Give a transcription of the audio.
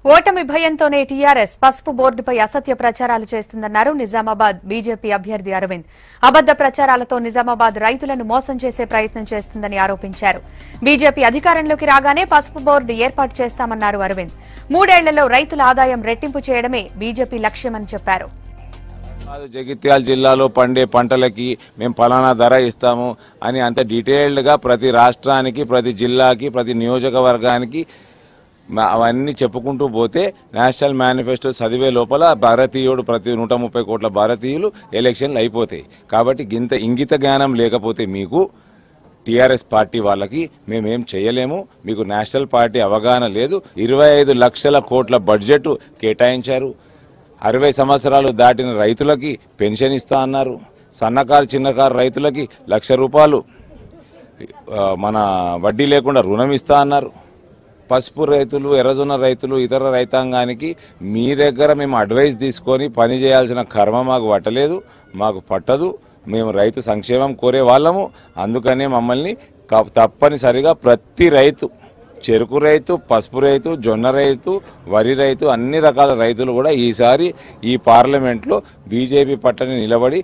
ఓటమి భయంతోనే టీఆర్ఎస్ పసుపు బోర్డుపై అసత్య ప్రచారాలు చేస్తుందన్నారు నిజామాబాద్ బీజేపీ అభ్యర్థి అరవింద్. అబద్ద ప్రచారాలతో నిజామాబాద్ రైతులను మోసం చేసే ప్రయత్నం చేస్తుందని ఆరోపించారు. బీజేపీ అధికారంలోకి రాగానే పసుపు బోర్డు ఏర్పాటు చేస్తామన్నారు అరవింద్. 3 ఏళ్లలో రైతుల ఆదాయం రెట్టింపు చేయడమే బీజేపీ లక్ష్యమని చెప్పారు. జగిత్యాల జిల్లాలో పండే పంటలకి మేము ఫలానా ధర ఇస్తాము అని అంత డీటెయిల్డ్గా ప్రతి రాష్ట్రానికి, ప్రతి జిల్లాకి, ప్రతి నియోజకవర్గానికి అవన్నీ చెప్పుకుంటూ పోతే నేషనల్ మేనిఫెస్టో చదివే లోపల భారతీయుడు ప్రతి 130 కోట్ల భారతీయులు ఎలక్షన్లు అయిపోతాయి. కాబట్టి ఇంగిత జ్ఞానం లేకపోతే మీకు టీఆర్ఎస్ పార్టీ వాళ్ళకి మేమేం చేయలేము. మీకు నేషనల్ పార్టీ అవగాహన లేదు. 25 లక్షల కోట్ల బడ్జెట్ కేటాయించారు. 60 సంవత్సరాలు దాటిన రైతులకి పెన్షన్ ఇస్తా అన్నారు. సన్నకారు చిన్నకారు రైతులకి ₹1,00,000 మన వడ్డీ లేకుండా రుణం ఇస్తా అన్నారు. పసుపు రైతులు, ఎర్రజొన్న రైతులు, ఇతర రైతాంగానికి మీ దగ్గర మేము అడ్వైస్ తీసుకొని పని చేయాల్సిన కర్మ మాకు పట్టలేదు, మాకు పట్టదు. మేము రైతు సంక్షేమం కోరే వాళ్ళము. అందుకనే మమ్మల్ని తప్పనిసరిగా ప్రతి రైతు, చెరుకు రైతు, పసుపు రైతు, జొన్న రైతు, వరి రైతు, అన్ని రకాల రైతులు కూడా ఈసారి ఈ పార్లమెంట్లో బీజేపీ పట్టని నిలబడి